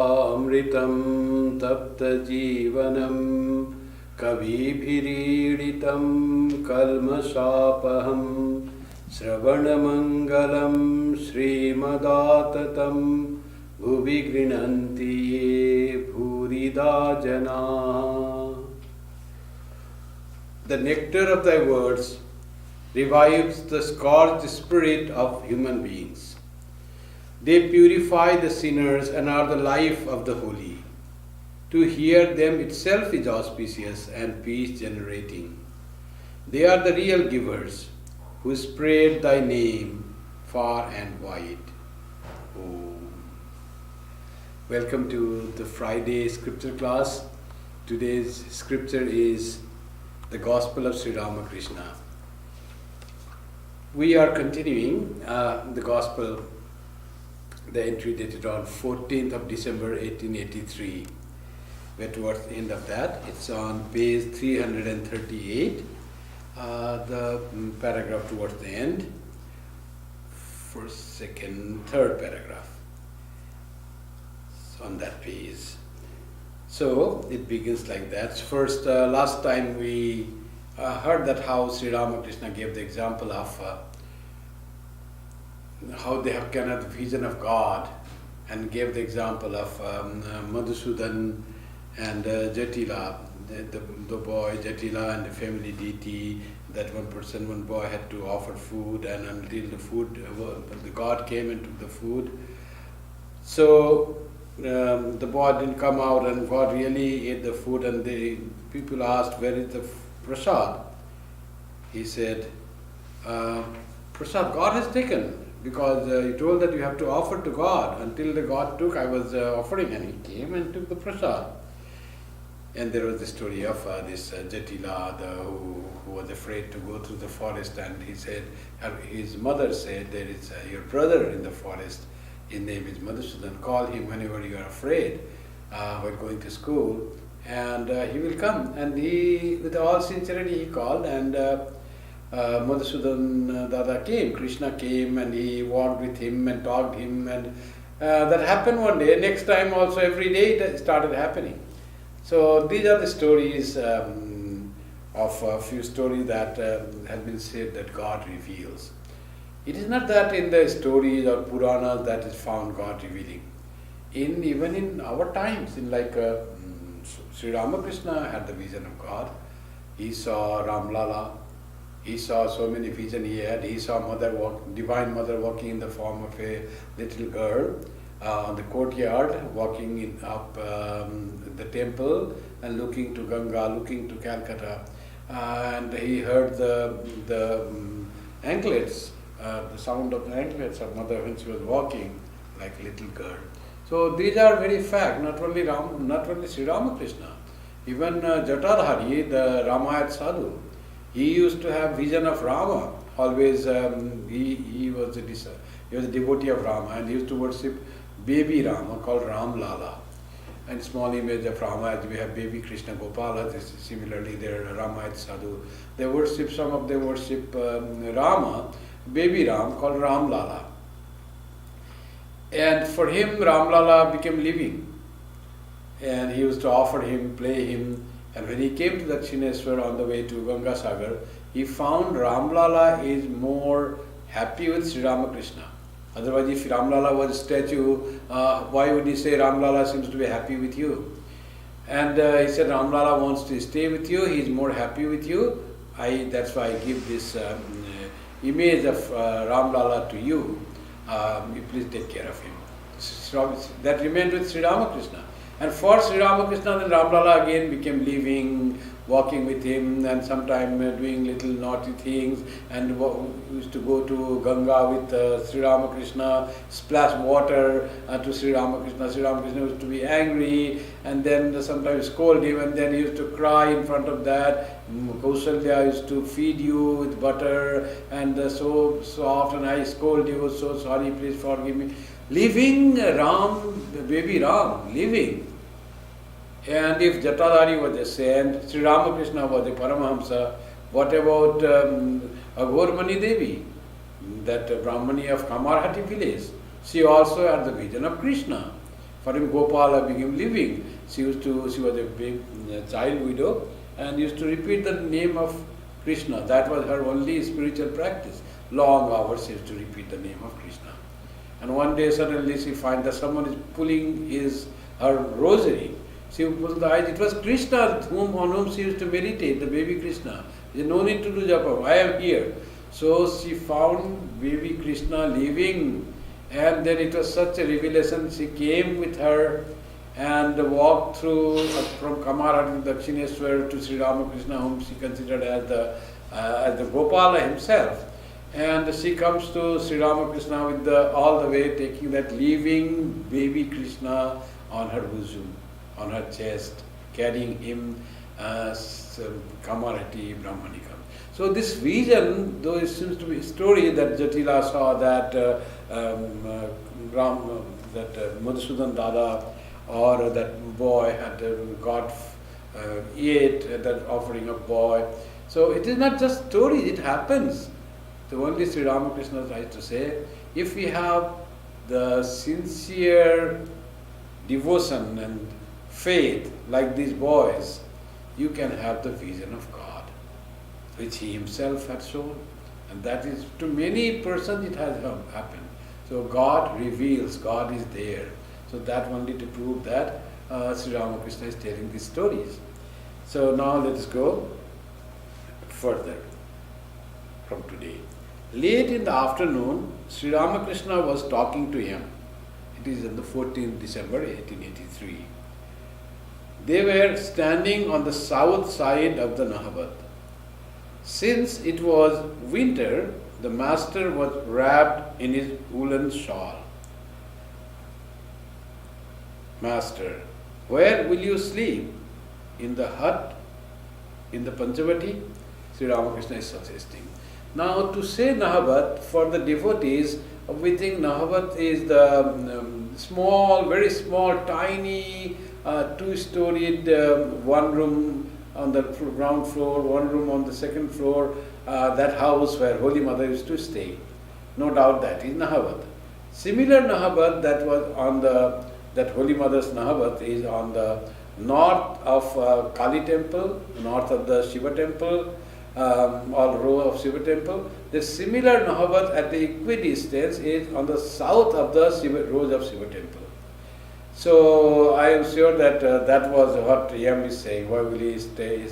अमृतं तप्तजीवनं कविभिरीडितं कल्मषापहं श्रवणमङ्गलं श्रीमदाततं भुवि गृह्णन्ति ये भूरिदा जनाः. The nectar of thy words revives the scorched spirit of human beings. They purify the sinners and are the life of the holy. To hear them itself is auspicious and peace-generating. They are the real givers who spread thy name far and wide. Om. Welcome to the Friday scripture class. Today's scripture is the Gospel of Sri Ramakrishna. We are continuing the Gospel, the entry dated on 14th of December 1883. We're towards the end of that. It's on page 338, the paragraph towards the end, first, second, third paragraph. It's on that page. So it begins like that. First, last time we heard that how Sri Ramakrishna gave the example of how they have kind of the vision of God, and gave the example of Madhusudan and Jatila, the boy Jatila and the family deity, that one boy had to offer food, and until the food, the God came and took the food. So the boy didn't come out, and God really ate the food, and the people asked, where is the prasad? He said, prasad God has taken, because he told that you have to offer to God. Until the God took, I was offering, and he came and took the prasad. And there was the story of this Jatila, who was afraid to go through the forest, and he said, his mother said, there is your brother in the forest, his name is Madhusudan, call him whenever you are afraid while going to school, and he will come. And he, with all sincerity, he called, and Madhusudan Dada came, Krishna came, and he walked with him and talked to him, and that happened one day. Next time also, every day it started happening. So these are the stories of a few stories that have been said that God reveals. It is not that in the stories or Puranas that is found God revealing. Even in our times, in like Sri Ramakrishna had the vision of God. He saw Ramlala. He saw so many visions he had. He saw Divine Mother walking in the form of a little girl on the courtyard, walking up the temple and looking to Ganga, looking to Calcutta. And he heard the anklets, the sound of the anklets of Mother when she was walking like a little girl. So these are very fact, not only Sri Ramakrishna. Even Jatadhari, the Ramayat Sadhu, he used to have vision of Rama. Always he was a devotee of Rama, and he used to worship baby Rama called Ram Lala. And small image of Rama, as we have baby Krishna Gopala, similarly there are Ramayat Sadhu. Some of them worship Rama, baby Ram called Ram Lala. And for him, Ram Lala became living. And he used to offer him, play him. And when he came to Dakshineswar on the way to Ganga Sagar, he found Ramlala is more happy with Sri Ramakrishna. Otherwise, if Ramlala was a statue, why would he say Ramlala seems to be happy with you? And he said Ramlala wants to stay with you, he is more happy with you. That's why I give this image of Ramlala to you. You please take care of him. That remained with Sri Ramakrishna. And for Sri Ramakrishna, then Ramlala again became living, walking with him, and sometimes doing little naughty things, and used to go to Ganga with Sri Ramakrishna, splash water to Sri Ramakrishna. Sri Ramakrishna used to be angry, and then sometimes scold him, and then he used to cry in front of that. Kausalya used to feed you with butter, and so often I scold you, so sorry, please forgive me. Living baby Ram, living. And if Jatadhari was a saint, Sri Ramakrishna was a Paramahamsa, what about Agormani Devi? that Brahmani of Kamarhati village, she also had the vision of Krishna. For him, Gopala became living. She was a big child widow and used to repeat the name of Krishna. That was her only spiritual practice. Long hours she used to repeat the name of Krishna. And one day suddenly she finds that someone is pulling her rosary. She pulls the eyes. It was Krishna on whom she used to meditate, the baby Krishna. There is no need to do japa. I am here. So she found baby Krishna living, and then it was such a revelation. She came with her and walked through from Kamara to Dakshineswar to Sri Ramakrishna, whom she considered as the Gopala himself. And she comes to Sri Ramakrishna with all the way taking that living baby Krishna on her bosom, on her chest, carrying him as Kamarati Brahmanikam. So this vision, though it seems to be a story that Jatila saw that Madhusudan Dada or that boy had got ate that offering of boy. So it is not just story, it happens. So only Sri Ramakrishna tries to say, if we have the sincere devotion and faith like these boys, you can have the vision of God, which he himself had shown. And that is, to many persons it has happened. So God reveals, God is there. So that only to prove that Sri Ramakrishna is telling these stories. So now let us go further from today. Late in the afternoon, Sri Ramakrishna was talking to him. It is on the 14th December 1883. They were standing on the south side of the Nahabat. Since it was winter, the master was wrapped in his woolen shawl. Master, where will you sleep? In the hut? In the Panchavati? Sri Ramakrishna is suggesting. Now to say Nahabat, for the devotees, we think Nahabat is the small, very small, tiny, two-storied, one room on the ground floor, one room on the second floor, that house where Holy Mother used to stay. No doubt that is Nahabat. Similar Nahabat that was on that Holy Mother's Nahabat is on the north of Kali temple, north of the Shiva temple, or row of Shiva temple. The similar Nahabat at the equidistance is on the south of the rows of Shiva temple. So I am sure that that was what Yam is saying. Why will he stay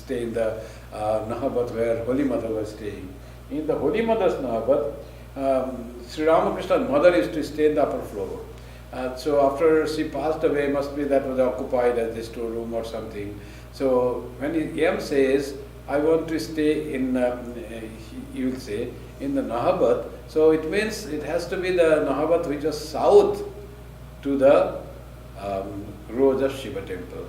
in the Nahabat where Holy Mother was staying? In the Holy Mother's Nahabat, Sri Ramakrishna's mother used to stay in the upper floor. So after she passed away, must be that was occupied as a storeroom or something. So when Yam says, I want to stay in, he will say, in the Nahabat, so it means it has to be the Nahabat which was south to the rows of Shiva temple,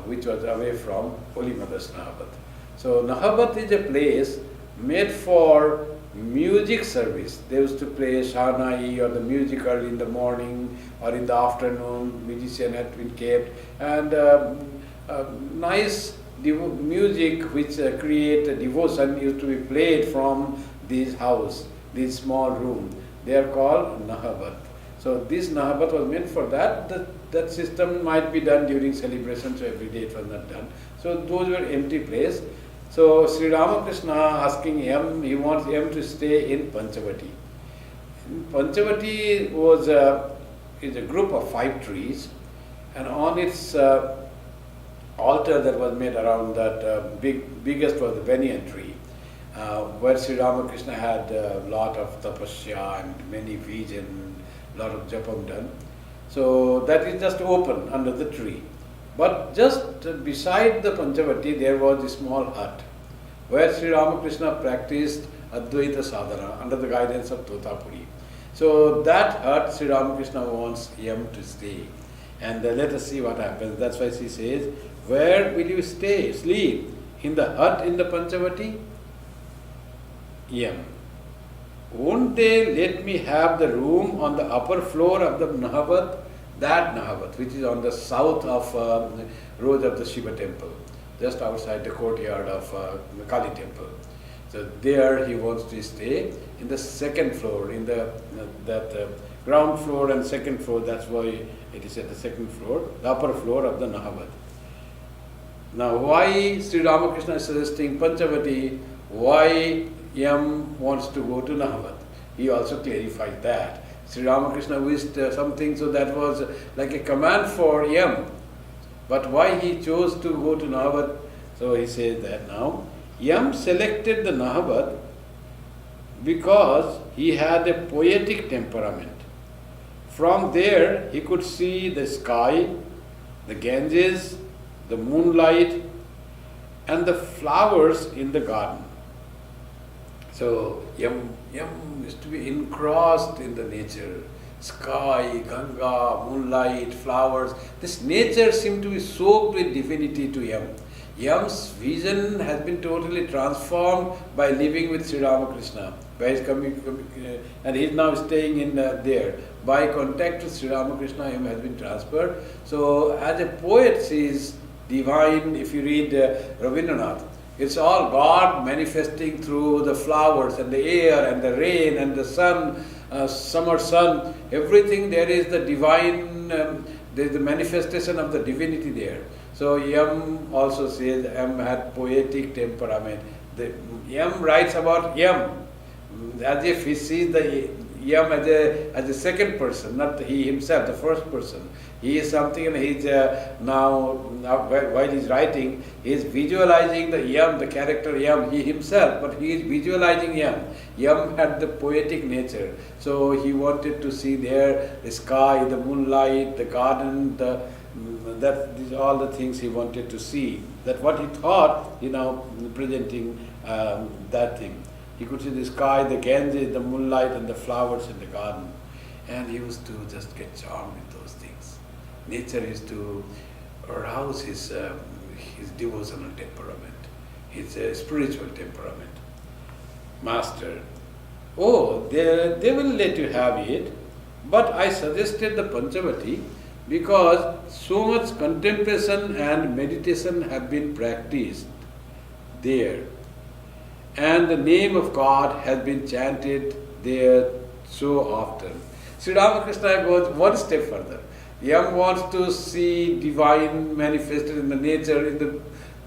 which was away from Holy Mother's Nahabat. So Nahabat is a place made for music service. They used to play Shahnai or the music early in the morning or in the afternoon. Musician had been kept, and nice music which create devotion used to be played from this house, this small room. They are called Nahabat. So this Nahabat was meant for that. That system might be done during celebrations, so every day it was not done. So those were empty place. So Sri Ramakrishna asking Yam, he wants Yam to stay in Panchavati. Panchavati is a group of 5 trees, and on its altar that was made around that biggest was the banyan tree, where Sri Ramakrishna had a lot of tapasya and many visions, lot of japam done. So that is just open under the tree. But just beside the Panchavati there was a small hut where Sri Ramakrishna practiced Advaita Sadhana under the guidance of Totapuri. So that hut Sri Ramakrishna wants Yam to stay. And let us see what happens. That's why she says, where will you stay, sleep? In the hut in the Panchavati? Yam. Won't they let me have the room on the upper floor of the Nahabat? That Nahabat, which is on the south of the road of the Shiva temple, just outside the courtyard of the Kali temple. So there he wants to stay in the second floor, in that ground floor and second floor. That's why it is at the second floor, the upper floor of the Nahavat. Now, why Sri Ramakrishna is suggesting Panchavati? Why Yam wants to go to Nahavat? He also clarified that. Sri Ramakrishna wished something, so that was like a command for Yam. But why he chose to go to Nahavat? So he says that now, Yam selected the Nahavat because he had a poetic temperament. From there, he could see the sky, the Ganges, the moonlight, and the flowers in the garden. So, Yam used to be engrossed in the nature. Sky, Ganga, moonlight, flowers. This nature seemed to be soaked with divinity to Yam. Yam's vision has been totally transformed by living with Sri Ramakrishna. By his and he is now staying in there. By contact with Sri Ramakrishna, Yam has been transferred. So, as a poet sees divine, if you read Rabindranath, it's all God manifesting through the flowers and the air and the rain and the sun, summer sun, everything there is the divine, there is the manifestation of the divinity there. So Yam also says Yam had poetic temperament. Yam writes about Yam as if he sees the Yam as a second person, not he himself, the first person. He is something, and he's now while he's writing, he is visualizing the Yam, the character Yam, he himself, but he is visualizing Yam. Yam had the poetic nature, so he wanted to see there the sky, the moonlight, the garden, these are all the things he wanted to see. That what he thought, he now presenting that thing. He could see the sky, the Ganges, the moonlight, and the flowers in the garden, and he used to just get charmed with those things. Nature is to arouse his devotional temperament, his spiritual temperament. Master, they will let you have it, but I suggested the Panchavati because so much contemplation and meditation have been practiced there, and the name of God has been chanted there so often. Sri Ramakrishna goes one step further. Yam wants to see divine manifested in the nature, in the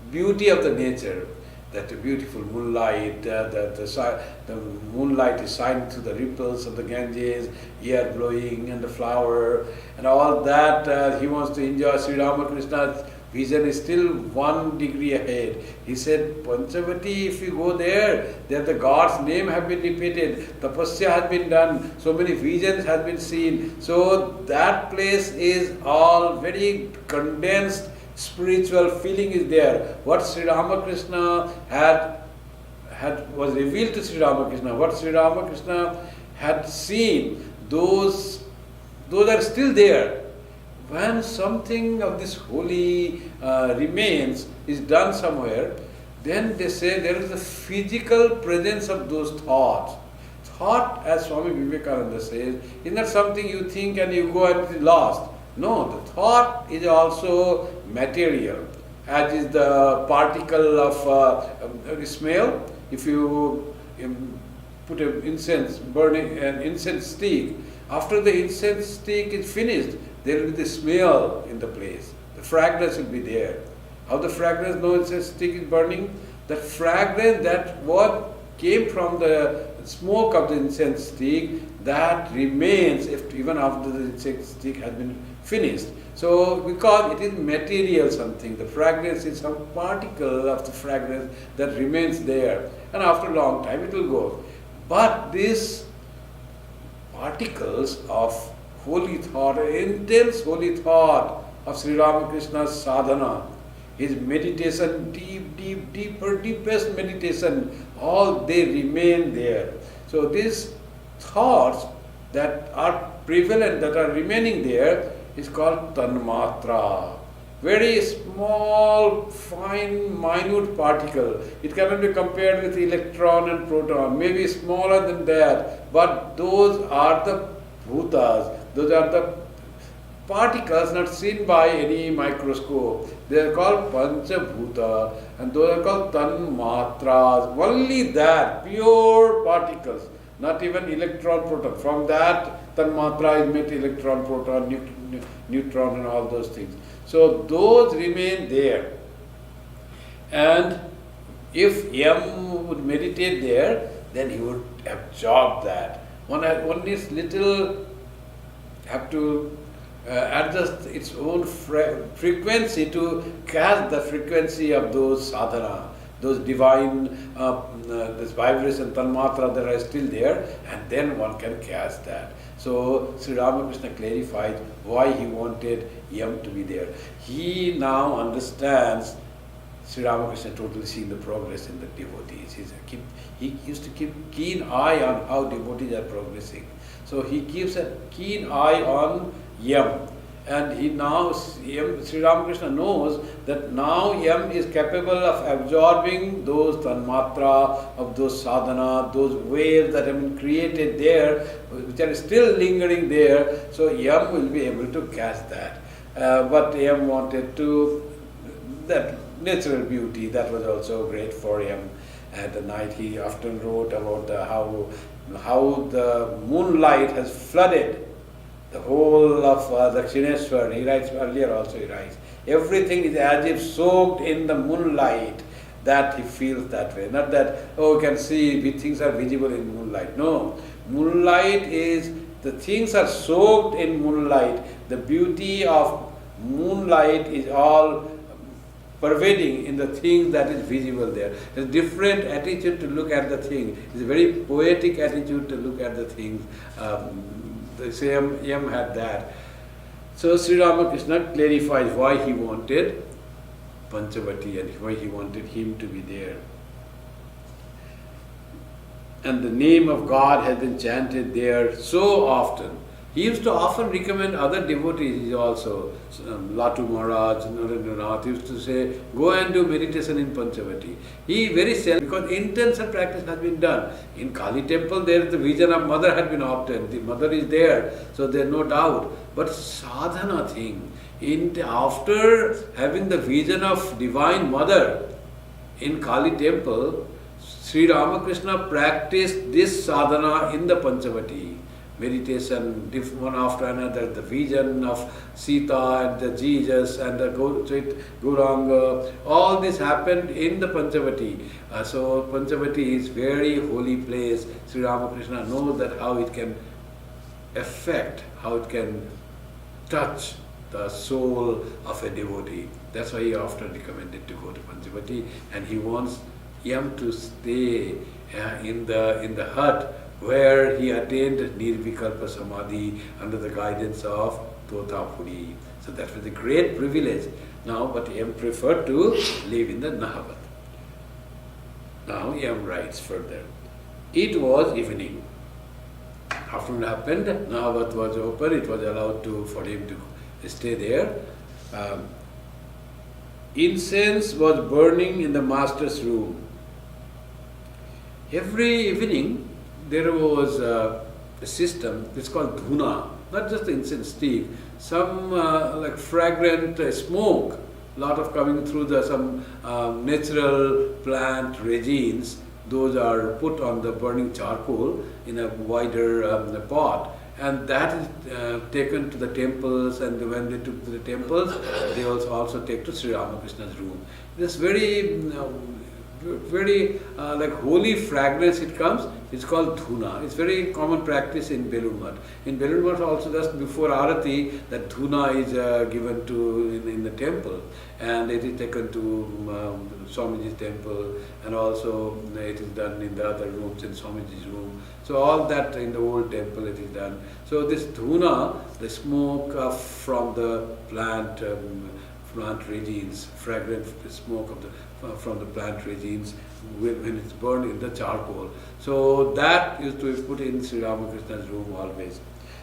beauty of the nature. That beautiful moonlight, the moonlight is shining through the ripples of the Ganges, air blowing and the flower and all that. He wants to enjoy. Sri Ramakrishna's vision is still 1 degree ahead. He said, Panchavati, if you go there the God's name have been repeated, tapasya has been done, so many visions have been seen. So that place is all very condensed. Spiritual feeling is there. What Sri Ramakrishna was revealed to Sri Ramakrishna, what Sri Ramakrishna had seen, those are still there. When something of this holy remains, is done somewhere, then they say there is a physical presence of those thoughts. Thought, as Swami Vivekananda says, is not something you think and you go and it is lost. No, the thought is also material, as is the particle of smell. If you put an incense, burning an incense stick, after the incense stick is finished, there will be the smell in the place. The fragrance will be there. How the fragrance, no incense stick is burning? The fragrance that what came from the smoke of the incense stick, that remains even after the incense stick has been finished. So, because it is material something, the fragrance is some particle of the fragrance that remains there, and after a long time it will go. But these particles of holy thought, intense holy thought of Sri Ramakrishna's sadhana, his meditation, deepest meditation, all they remain there. So these thoughts that are prevalent, that are remaining there, is called tanmatra. Very small, fine, minute particle. It cannot be compared with electron and proton, maybe smaller than that. But those are the bhutas, those are the particles not seen by any microscope. They are called panchabhuta, and those are called tanmatras. Only that, pure particles. not even electron, proton. From that, tanmatra is made electron, proton, neutron and all those things. So those remain there. And if Yam would meditate there, then he would absorb that. One is little, have to adjust its own frequency to catch the frequency of those sadhana, those divine, this vibration, tanmatra that are still there, and then one can catch that. So Sri Ramakrishna clarified why he wanted Yam to be there. He now understands. Sri Ramakrishna totally seen the progress in the devotees. He used to keep keen eye on how devotees are progressing. So he keeps a keen eye on Yam. And he now, Sri Ramakrishna knows that now Yam is capable of absorbing those tanmatra, of those sadhana, those waves that have been created there, which are still lingering there. So Yam will be able to catch that. But Yam wanted to, that natural beauty, that was also great for him. At the night he often wrote about how the moonlight has flooded the whole of Dakshineswar. He writes earlier also, he writes, everything is as if soaked in the moonlight, that he feels that way. Not that, oh, you can see things are visible in moonlight. No, moonlight is, the things are soaked in moonlight. The beauty of moonlight is all pervading in the thing that is visible there. It's a different attitude to look at the thing. It's a very poetic attitude to look at the things. The same Yam had that. So Sri Ramakrishna clarifies why he wanted Panchavati and why he wanted him to be there. And the name of God has been chanted there so often. He used to often recommend other devotees also. Latu Maharaj, Narendranath used to say, go and do meditation in Panchavati. He very seldom, because intensive practice has been done. In Kali temple, there the vision of mother had been obtained. The mother is there, so there is no doubt. But sadhana thing, after having the vision of divine mother in Kali temple, Sri Ramakrishna practiced this sadhana in the Panchavati. Meditation, one after another, the vision of Sita and the Jesus and the Gauranga, all this happened in the Panchavati. So Panchavati is very holy place. Sri Ramakrishna knows that how it can affect, how it can touch the soul of a devotee. That's why he often recommended to go to Panchavati, and he wants Yam to stay in the hut where he attained Nirvikalpa Samadhi under the guidance of Totapuri. So that was a great privilege. Now, but Yam preferred to live in the Nahavat. Now Yam writes further. It was evening. Afternoon happened, Nahavat was open, it was allowed for him to stay there. Incense was burning in the master's room. Every evening, there was a system, it's called dhuna, not just the incense stick, some like fragrant smoke, lot of coming through some natural plant resins. Those are put on the burning charcoal in a wider pot, and that is taken to the temples, and when they took to the temples, they also take to Sri Ramakrishna's room. This very like holy fragrance it comes. It's called dhuna. It's very common practice in Belur Math. In Belur Math also, just before Arati, that dhuna is given to in the temple, and it is taken to Swamiji's temple, and also it is done in the other rooms, in Swamiji's room. So all that in the old temple it is done. So this dhuna, the smoke from the plant resins, fragrant smoke from the plant resins when it's burned in the charcoal. So that used to be put in Sri Ramakrishna's room always.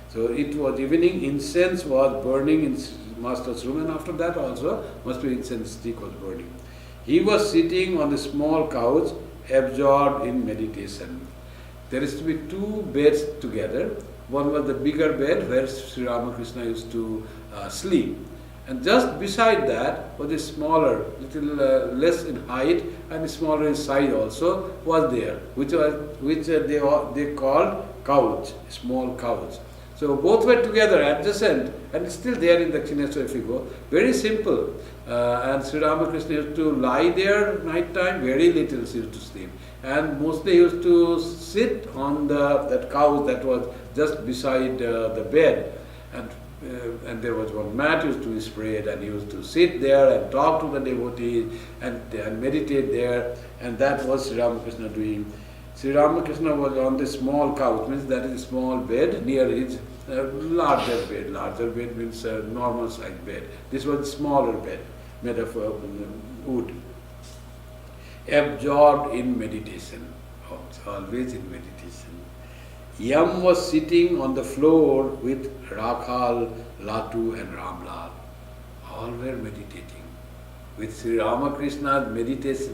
So it was evening, incense was burning in master's room, and after that also must be incense stick was burning. He was sitting on the small couch, absorbed in meditation. There is to be two beds together. One was the bigger bed where Sri Ramakrishna used to sleep, And just beside that was a smaller, little less in height and smaller in size also was there, which they called couch, small couch. So both were together, adjacent, and it's still there in Dakshineswar if you go. Very simple. And Sri Ramakrishna used to lie there night time, very little he used to sleep. And mostly he used to sit on that couch that was just beside the bed. And there was one mat used to be spread, and he used to sit there and talk to the devotees and meditate there. And that was Sri Ramakrishna doing. Sri Ramakrishna was on the small couch, means that is a small bed near his larger bed. Larger bed means a normal sized bed. This was a smaller bed made of wood. Absorbed in meditation, always in meditation. Yam was sitting on the floor with Rakhal, Latu and Ramlal. All were meditating. With Sri Ramakrishna's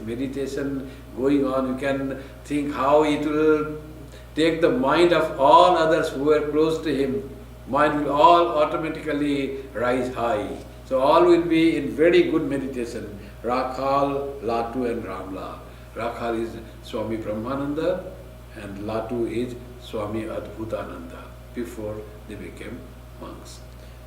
meditation going on, you can think how it will take the mind of all others who were close to him. Mind will all automatically rise high. So all will be in very good meditation. Rakhal, Latu and Ramlal. Rakhal is Swami Kripamayananda and Latu is Swami Adbhutananda before they became monks.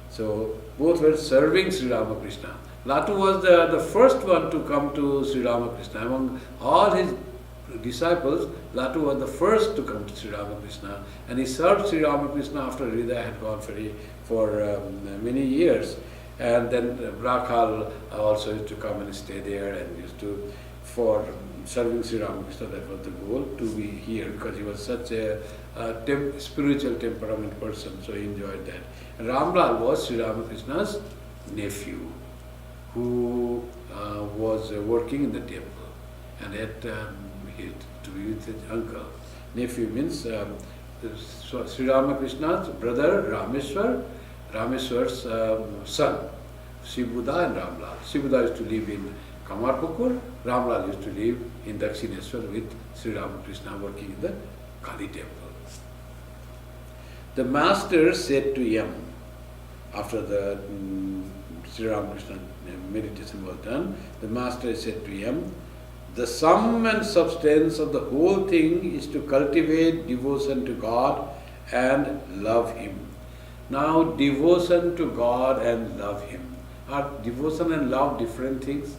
So both were serving Sri Ramakrishna. Latu was the first one to come to Sri Ramakrishna. Among all his disciples, Latu was the first to come to Sri Ramakrishna, and he served Sri Ramakrishna after Hridaya had gone for many years. And then Rakhal also used to come and stay there and used to, for serving Sri Ramakrishna, that was the goal, to be here, because he was such a spiritual temperament person, so he enjoyed that. And Ramlal was Sri Ramakrishna's nephew, who was working in the temple and had to be with his uncle. Nephew means Sri Ramakrishna's brother Rameswar, Rameswar's son, Shibuda and Ramlal. Shibuda used to live in Kamarpukur, Ramlal used to live in Dakshineswar with Sri Ramakrishna working in the Kali temple. The master said to Yam, after the Sri Ramakrishna meditation was done, the master said to Yam, the sum and substance of the whole thing is to cultivate devotion to God and love Him. Now, devotion to God and love Him. Are devotion and love different things?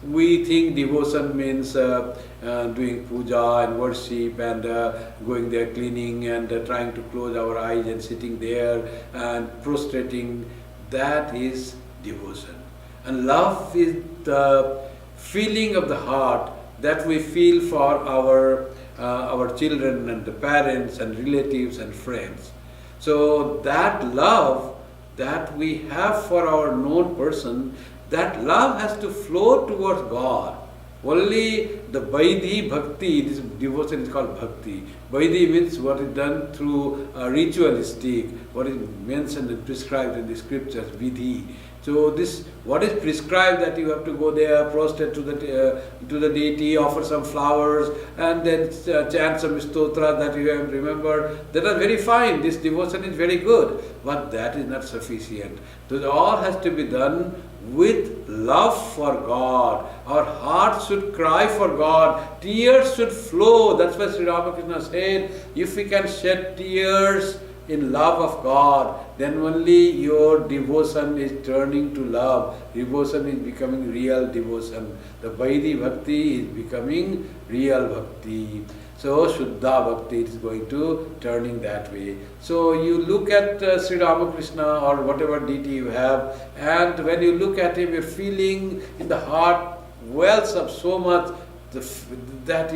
We think devotion means doing puja and worship and going there cleaning and trying to close our eyes and sitting there and prostrating. That is devotion. And love is the feeling of the heart that we feel for our children and the parents and relatives and friends. So that love that we have for our known person, that love has to flow towards God. Only the Vaidhi Bhakti, this devotion is called Bhakti. Vaidhi means what is done through ritualistic, what is mentioned and prescribed in the scriptures, Vidhi. So this, what is prescribed, that you have to go there, prostrate to the deity, offer some flowers, and then chant some stotra that you have remembered. That are very fine. This devotion is very good, but that is not sufficient. So it all has to be done with love for God. Our hearts should cry for God. Tears should flow. That's why Sri Ramakrishna said, if we can shed tears in love of God, then only your devotion is turning to love. Devotion is becoming real devotion. The Vaidhi Bhakti is becoming real Bhakti. So Shuddha Bhakti is going to turning that way. So you look at Sri Ramakrishna or whatever deity you have, and when you look at him, you're feeling in the heart wells up so much that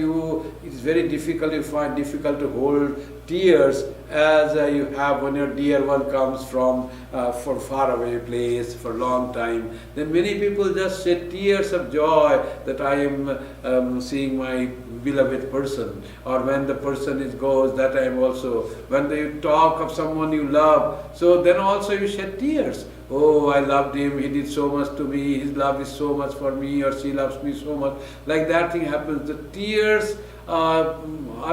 it's very difficult, you find difficult to hold tears as you have when your dear one comes from far away place for a long time. Then many people just shed tears of joy that I am seeing my beloved person, or when the person goes, that I am also, when you talk of someone you love, so then also you shed tears. Oh, I loved him, he did so much to me, his love is so much for me, or she loves me so much. Like that thing happens. The tears are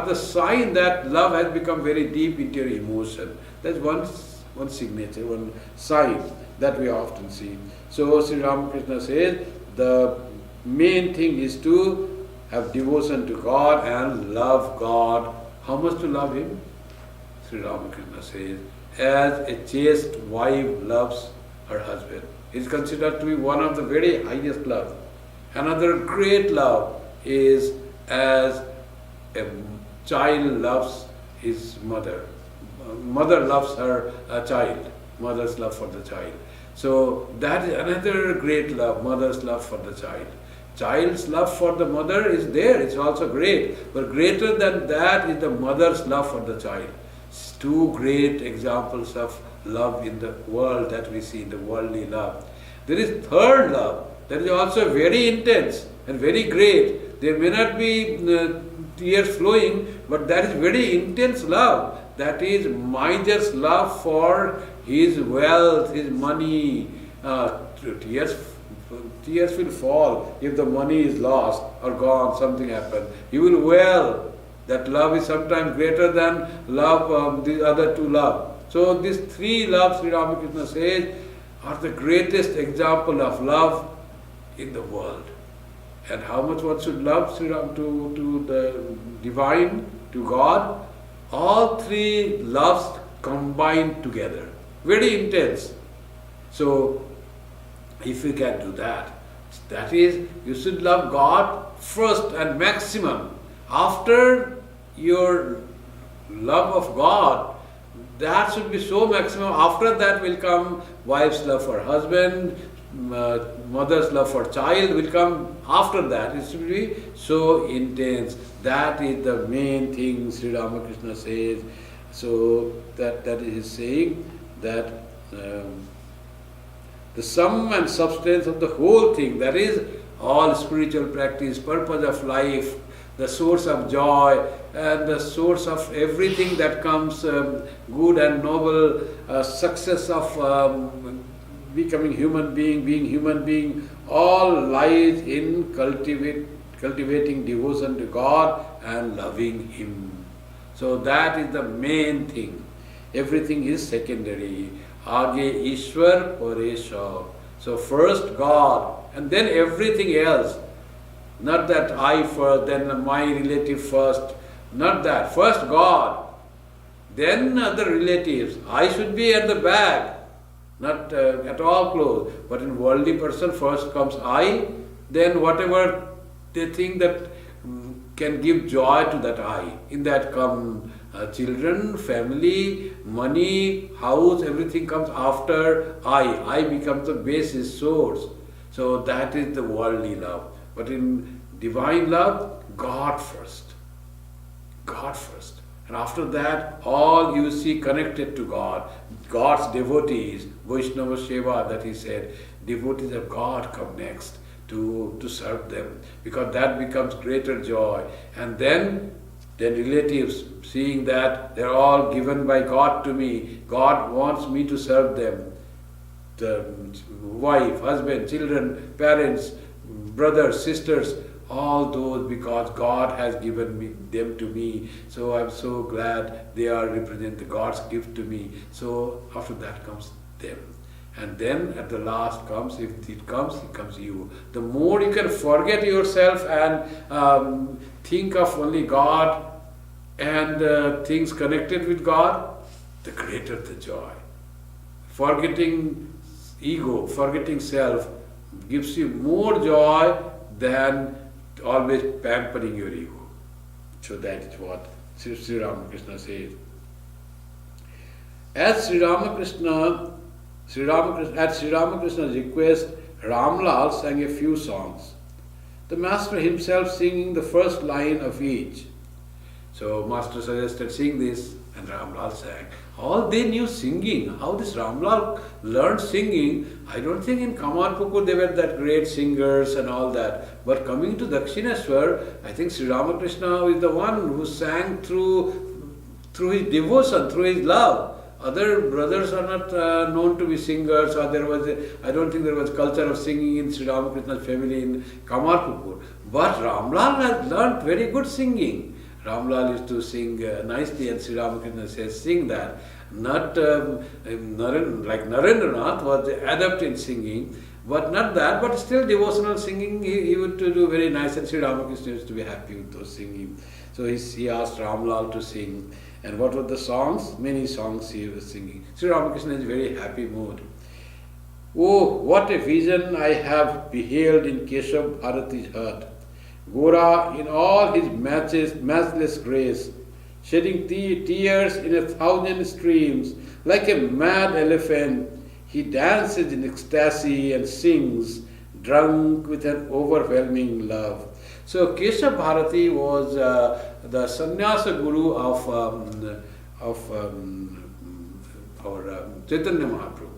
the sign that love has become very deep into your emotion. That's one signature, one sign. That we often see. So Sri Ramakrishna says the main thing is to have devotion to God and love God. How much to love Him? Sri Ramakrishna says, as a chaste wife loves her husband. It is considered to be one of the very highest love. Another great love is as a child loves his mother. Mother loves her child. Mother's love for the child. So that is another great love, mother's love for the child. Child's love for the mother is there, it's also great. But greater than that is the mother's love for the child. It's two great examples of love in the world that we see, the worldly love. There is third love, that is also very intense and very great. There may not be tears flowing, but that is very intense love. That is miser's love for his wealth, his money. Tears will fall if the money is lost or gone, something happened. He will wail. That love is sometimes greater than love, the other two love. So these three loves, Sri Ramakrishna says, are the greatest example of love in the world. And how much one should love Sri Ram to the divine, to God? All three loves combined together. Very intense. So, if you can do that, that is, you should love God first and maximum. After your love of God, that should be so maximum. After that will come wife's love for husband, mother's love for child will come after that. It should be so intense. That is the main thing Sri Ramakrishna says. So that is saying that the sum and substance of the whole thing, that is all spiritual practice, purpose of life, the source of joy, and the source of everything that comes good and noble, success of becoming human being, being human being, all lies in cultivating devotion to God and loving Him. So that is the main thing. Everything is secondary. Aage Ishwar Paresha. So first God and then everything else. Not that I first, then my relative first. Not that. First God, then other relatives. I should be at the back, not at all close. But in worldly person, first comes I, then whatever they think that can give joy to that I. In that come children, family, money, house, everything comes after I. I becomes the basis, source. So that is the worldly love. But in divine love, God first. God first. And after that, all you see connected to God. God's devotees, Vaishnava Seva that he said, devotees of God come next to serve them. Because that becomes greater joy. And then relatives, seeing that they're all given by God to me, God wants me to serve them. The wife, husband, children, parents, brothers, sisters, all those because God has given them to me. So I'm so glad they are represent God's gift to me. So after that comes them. And then at the last comes, if it comes you. The more you can forget yourself and think of only God and things connected with God, the greater the joy. Forgetting ego, forgetting self gives you more joy than always pampering your ego. So that is what Sri Ramakrishna says. At Sri Ramakrishna's request, Ramlal sang a few songs. The master himself singing the first line of each. So master suggested sing this and Ramlal sang. All they knew singing. How this Ramlal learned singing, I don't think in Kamarpukur they were that great singers and all that. But coming to Dakshineshwar, I think Sri Ramakrishna is the one who sang through his devotion, through his love. Other brothers are not known to be singers, or I don't think there was culture of singing in Sri Ramakrishna's family in Kamarpukur. But Ramlal has learnt very good singing. Ramlal used to sing nicely and Sri Ramakrishna says, sing that. Not like Narendranath was adept in singing, but not that, but still devotional singing he would to do very nice, and Sri Ramakrishna used to be happy with those singing. So he asked Ramlal to sing. And what were the songs? Many songs he was singing. Sri Ramakrishna is very happy mood. Oh, what a vision I have beheld in Keshav Bharati's heart. Gora in all his matchless grace, shedding tears in 1,000 streams, like a mad elephant, he dances in ecstasy and sings, drunk with an overwhelming love. So Keshav Bharati was the sannyasa guru of our Chaitanya Mahaprabhu.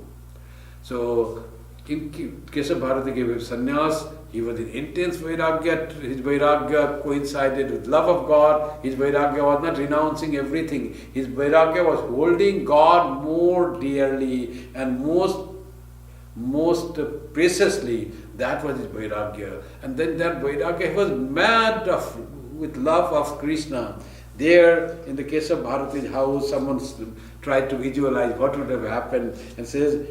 So Keshav Bharati gave him sannyas. He was in intense vairagya. His vairagya coincided with love of God. His vairagya was not renouncing everything. His vairagya was holding God more dearly and most preciously. That was his vairagya. And then that vairagya, he was mad with love of Krishna. There in the Keshav Bharati's house, someone tried to visualize what would have happened and says,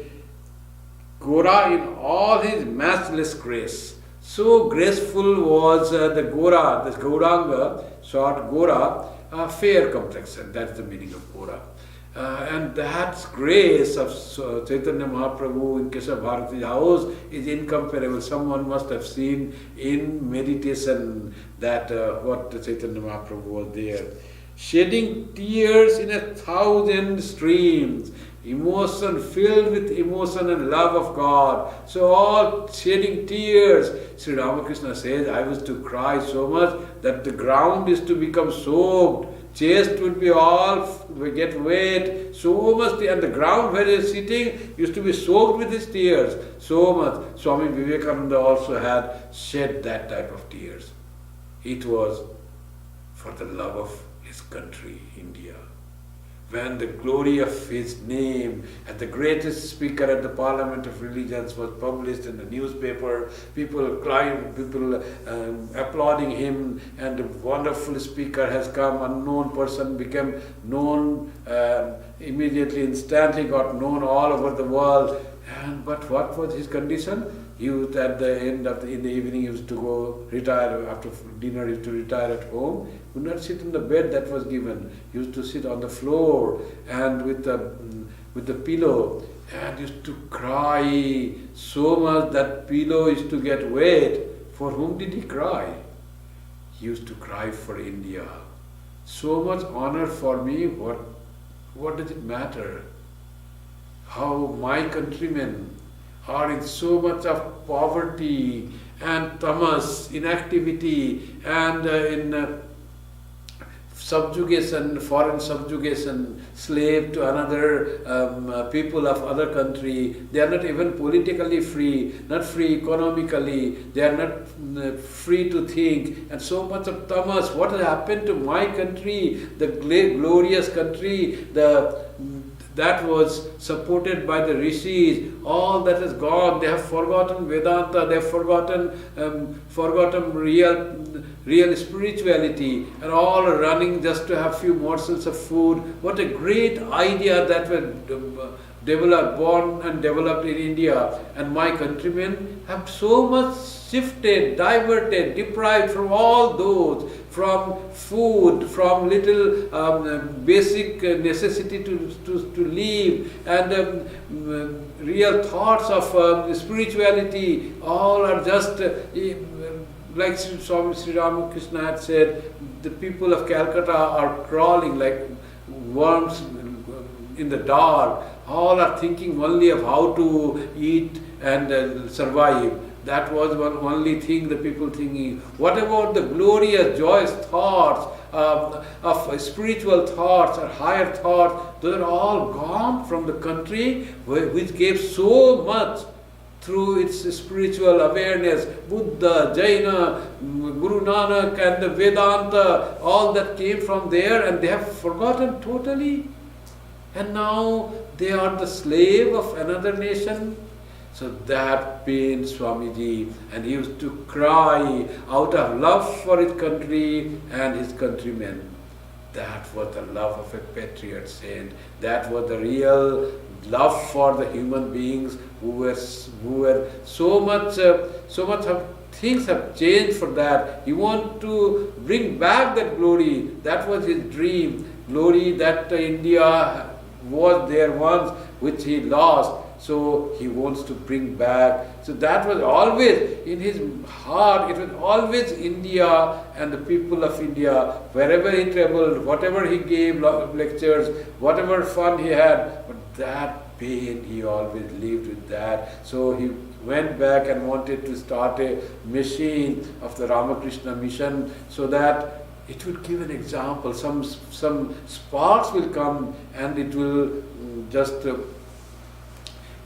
Gora in all his matchless grace. So graceful was the Gora, the Gauranga, short Gora, fair complexion. That's the meaning of Gora. And that grace of Chaitanya Mahaprabhu in Keshav Bharati's house is incomparable. Someone must have seen in meditation that what Chaitanya Mahaprabhu was there. Shedding tears in 1,000 streams. Emotion, filled with emotion and love of God. So all shedding tears. Sri Ramakrishna says, I was to cry so much that the ground is to become soaked. Chest would be all get wet, so much, and the ground where he is sitting used to be soaked with his tears, so much. Swami Vivekananda also had shed that type of tears. It was for the love of his country, India. When the glory of his name and the greatest speaker at the Parliament of Religions was published in the newspaper, people applauding him, and a wonderful speaker has come, unknown person became known immediately, instantly got known all over the world. But what was his condition? He used at the end of in the evening, he used to go retire after dinner. He used to retire at home. He would not sit in the bed that was given. He used to sit on the floor and with the pillow, and used to cry so much that pillow used to get wet. For whom did he cry? He used to cry for India. So much honor for me. What does it matter? How my countrymen are in so much of poverty and tamas, inactivity, and in subjugation, foreign subjugation, slave to another people of other country. They are not even politically free, not free economically, they are not free to think, and so much of tamas. What has happened to my country, the glorious country, that was supported by the rishis? All that is gone. They have forgotten Vedanta. They have forgotten real spirituality, and all are running just to have few morsels of food. What a great idea that was born and developed in India. And my countrymen have so much shifted, diverted, deprived from all those, from food, from little basic necessity to live, and real thoughts of spirituality. All are just like Swami Sri Ramakrishna had said, the people of Calcutta are crawling like worms in the dark. All are thinking only of how to eat and survive. That was one only thing the people thinking. What about the glorious, joyous thoughts of spiritual thoughts or higher thoughts? Those are all gone from the country which gave so much through its spiritual awareness. Buddha, Jaina, Guru Nanak and the Vedanta, all that came from there, and they have forgotten totally. And now they are the slave of another nation. So that pained Swamiji, and he used to cry out of love for his country and his countrymen. That was the love of a patriot saint. That was the real love for the human beings who were so much of things have changed for that. He wanted to bring back that glory. That was his dream. Glory that India was there once, which he lost. So he wants to bring back. So that was always in his heart. It was always India and the people of India. Wherever he traveled, whatever he gave lectures, whatever fun he had, but that pain, he always lived with that. So he went back and wanted to start a machine of the Ramakrishna mission, so that it will give an example. Some sparks will come and it will just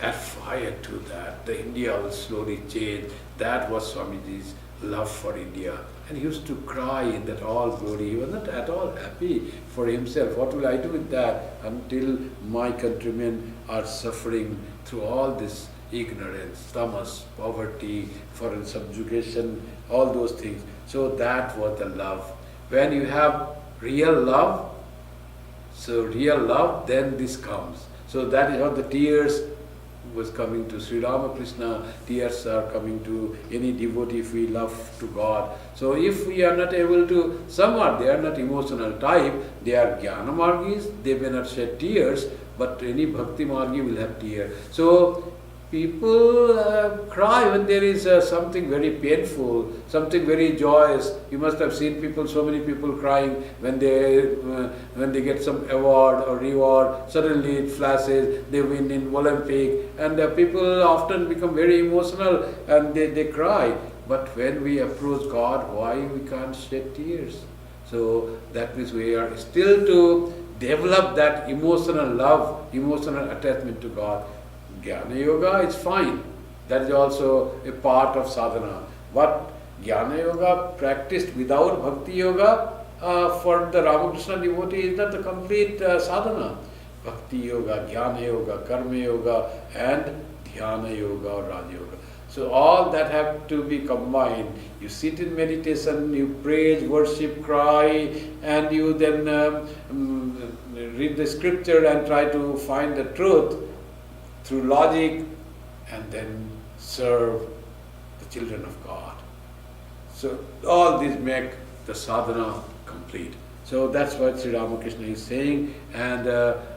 add fire to that. The India will slowly change. That was Swamiji's love for India. And he used to cry in that all glory. He was not at all happy for himself. What will I do with that until my countrymen are suffering through all this ignorance, tamas, poverty, foreign subjugation, all those things. So that was the love. When you have real love, then this comes. So that is how the tears was coming to Sri Ramakrishna, tears are coming to any devotee if we love to God. So if we are not able to, somewhat they are not emotional type, they are jnana margis, they may not shed tears, but any bhakti margi will have tears. So people cry when there is something very painful, something very joyous. You must have seen people, so many people crying when they get some award or reward. Suddenly it flashes, they win in Olympic, and people often become very emotional and they cry. But when we approach God, why we can't shed tears? So that means we are still to develop that emotional love, emotional attachment to God. Jnana Yoga is fine. That is also a part of sadhana. But Jnana Yoga practiced without Bhakti Yoga for the Ramakrishna devotee is not the complete sadhana. Bhakti Yoga, Jnana Yoga, Karma Yoga and Dhyana Yoga or Raja Yoga. So all that have to be combined. You sit in meditation, you praise, worship, cry, and you then read the scripture and try to find the truth through logic, and then serve the children of God. So all these make the sadhana complete. So that's what Sri Ramakrishna is saying, and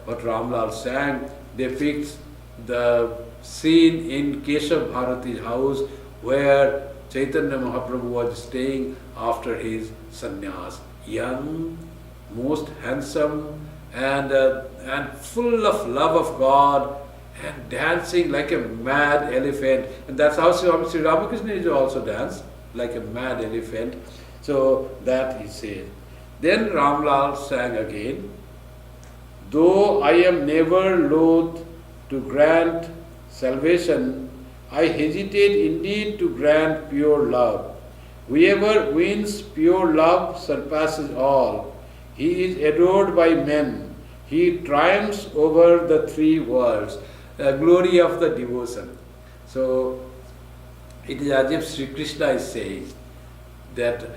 what Ramlal sang, they picked the scene in Keshav Bharati's house where Chaitanya Mahaprabhu was staying after his sannyas. Young, most handsome, and full of love of God, and dancing like a mad elephant. And that's how Sri Ramakrishna is also danced, like a mad elephant. So that he said. Then Ramlal sang again, though I am never loath to grant salvation, I hesitate indeed to grant pure love. Whoever wins pure love surpasses all. He is adored by men. He triumphs over the three worlds. The glory of the devotion. So it is as if Sri Krishna is saying that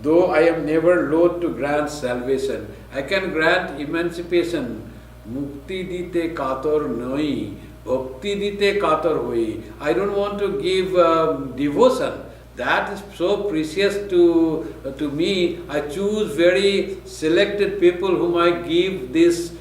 though I am never loath to grant salvation, I can grant emancipation. Mukti dite kator noi, bhakti dite kator hoi. I don't want to give devotion. That is so precious to me. I choose very selected people whom I give this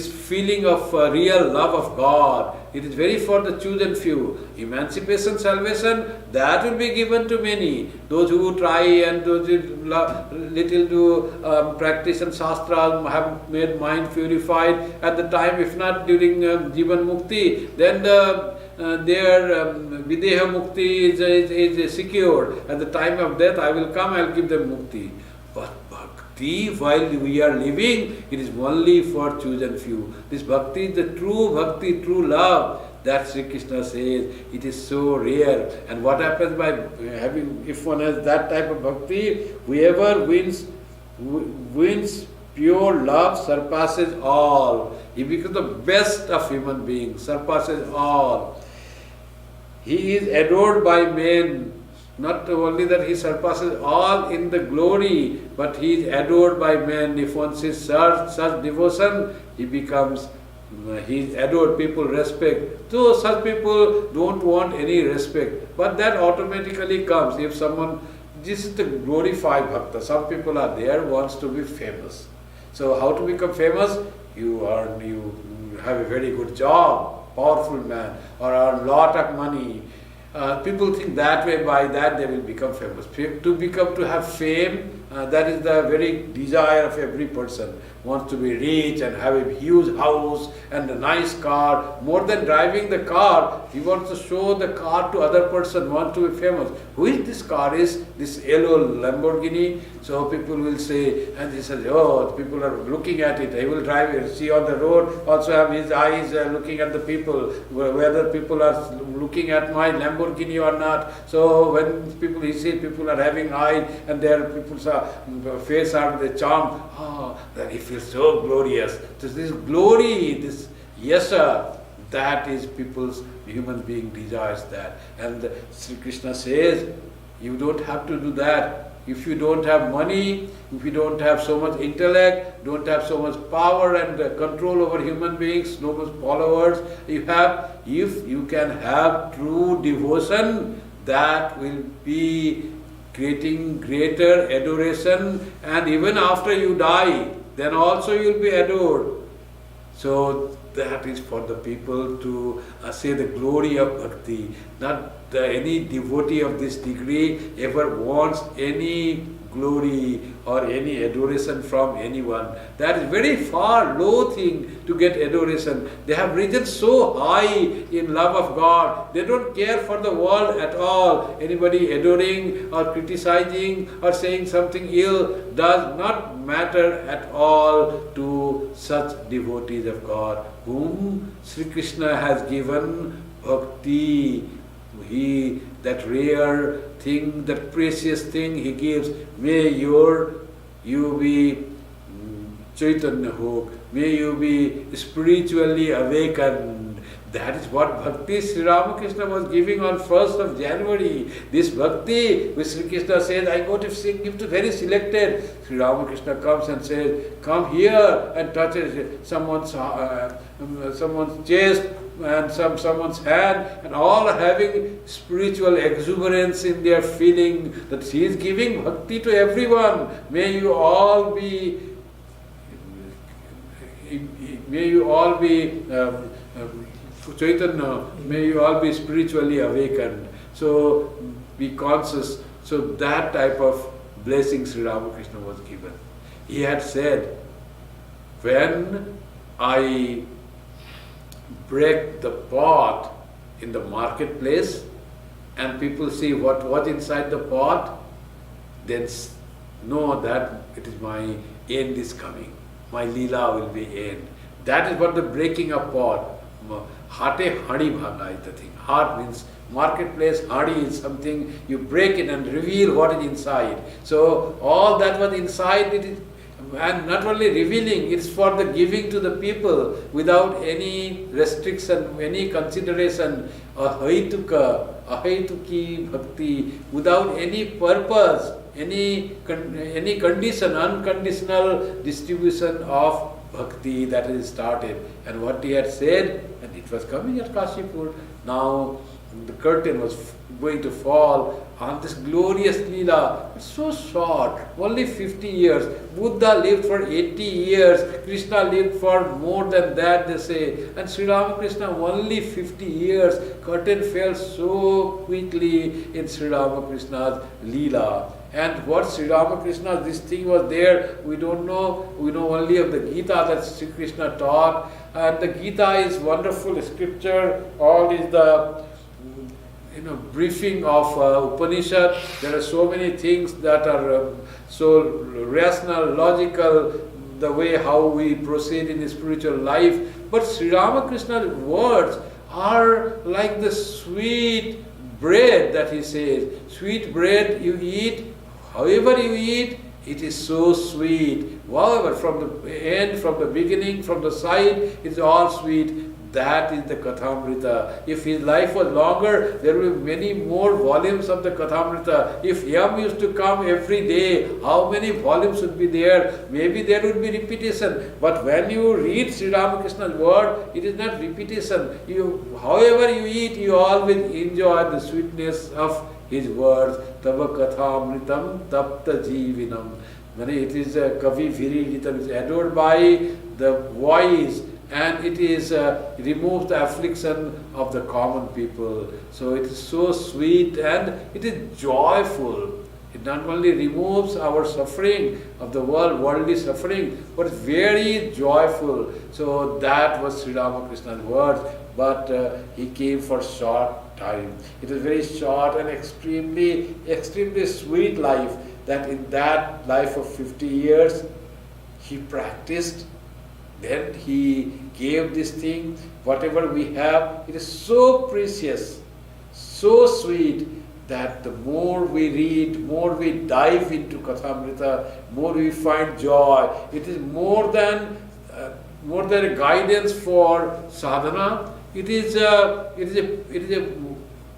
feeling of real love of God. It is very for the chosen few. Emancipation, salvation, that will be given to many. Those who try and those who little do practice and shastra have made mind purified at the time, if not during Jivan Mukti, then their Videha Mukti is secured. At the time of death, I will come, I will give them Mukti. But Bhakti, while we are living, it is only for chosen few. This Bhakti is the true Bhakti, true love. That Sri Krishna says, it is so rare. And what happens by having, if one has that type of Bhakti, whoever wins pure love surpasses all. He becomes the best of human beings, surpasses all. He is adored by men. Not only that he surpasses all in the glory, but he is adored by men. If one sees such devotion, he is adored, people respect. So such people don't want any respect, but that automatically comes if someone, this is the glorified bhakta. Some people are there, wants to be famous. So how to become famous? You have a very good job, powerful man, or earn lot of money. People think that way, by that they will become famous. To have fame, that is the very desire of every person. Wants to be rich and have a huge house and a nice car. More than driving the car, he wants to show the car to other person, wants to be famous. Who is this car? Is this yellow Lamborghini? So people will say, and he says, oh, people are looking at it. He will drive it, see on the road, also have his eyes looking at the people, whether people are looking at my Lamborghini or not. So when he sees people are having eyes and their people's face are the charm, then he feels so glorious. This glory, this yasa, that is human being desires that. And Sri Krishna says, you don't have to do that. If you don't have money, if you don't have so much intellect, don't have so much power and control over human beings, no much followers, if you can have true devotion, that will be creating greater adoration, and even after you die, then also you will be adored. So that is for the people to say the glory of bhakti. Not any devotee of this degree ever wants any glory or any adoration from anyone. That is very far low thing to get adoration. They have risen so high in love of God. They don't care for the world at all. Anybody adoring or criticizing or saying something ill does not matter at all to such devotees of God, whom Sri Krishna has given bhakti. That rare thing, that precious thing he gives, may you be Chaitanya Hok, may you be spiritually awakened. That is what bhakti Sri Ramakrishna was giving on 1st of January. This bhakti, which Sri Krishna says, I go to give to very selected. Sri Ramakrishna comes and says, come here, and touches someone's chest and someone's hand, and all are having spiritual exuberance in their feeling that he is giving bhakti to everyone. May you all be Chaitanya, may you all be spiritually awakened. So be conscious. So that type of blessing Sri Ramakrishna was given. He had said, when I break the pot in the marketplace and people see what's inside the pot, then know that it is my end is coming. My Leela will be end. That is what the breaking of pot. Hate Hari Bhaga is the thing. Heart means marketplace, Hari is something, you break it and reveal what is inside. So all that was inside, it is, and not only revealing, it's for the giving to the people without any restriction, any consideration, ahaituki bhakti, without any purpose, any condition, unconditional distribution of bhakti that is started. And what he had said, and it was coming at Kashipur, now the curtain was going to fall on this glorious Leela. It's so short, only 50 years. Buddha lived for 80 years, Krishna lived for more than that, they say. And Sri Ramakrishna only 50 years. Curtain fell so quickly in Sri Ramakrishna's Leela. And what Sri Ramakrishna, this thing was there, we don't know. We know only of the Gita that Sri Krishna taught. And the Gita is wonderful scripture. All is the briefing of Upanishad. There are so many things that are so rational, logical, the way how we proceed in the spiritual life. But Sri Ramakrishna's words are like the sweet bread that he says. Sweet bread you eat, however you eat, it is so sweet. However, from the end, from the beginning, from the side, it's all sweet. that is the Kathamrita. If his life was longer, there will be many more volumes of the Kathamrita. If Yam used to come every day, how many volumes would be there? Maybe there would be repetition. But when you read Sri Ramakrishna's word, it is not repetition. However you eat, you always enjoy the sweetness of his words. Tava Kathamritam Tapta Jivinam. It is a Kavi Virigitam, it's adored by the voice, and it is removes the affliction of the common people. So it is so sweet and it is joyful. It not only removes our suffering of the world, worldly suffering, but it's very joyful. So that was Sri Ramakrishna's words, but he came for short time. It is very short and extremely sweet life, that in that life of 50 years, he practiced, then he gave this thing, whatever we have, it is so precious, so sweet, that the more we read, more we dive into Kathamrita, more we find joy. It is more than a guidance for sadhana. It is a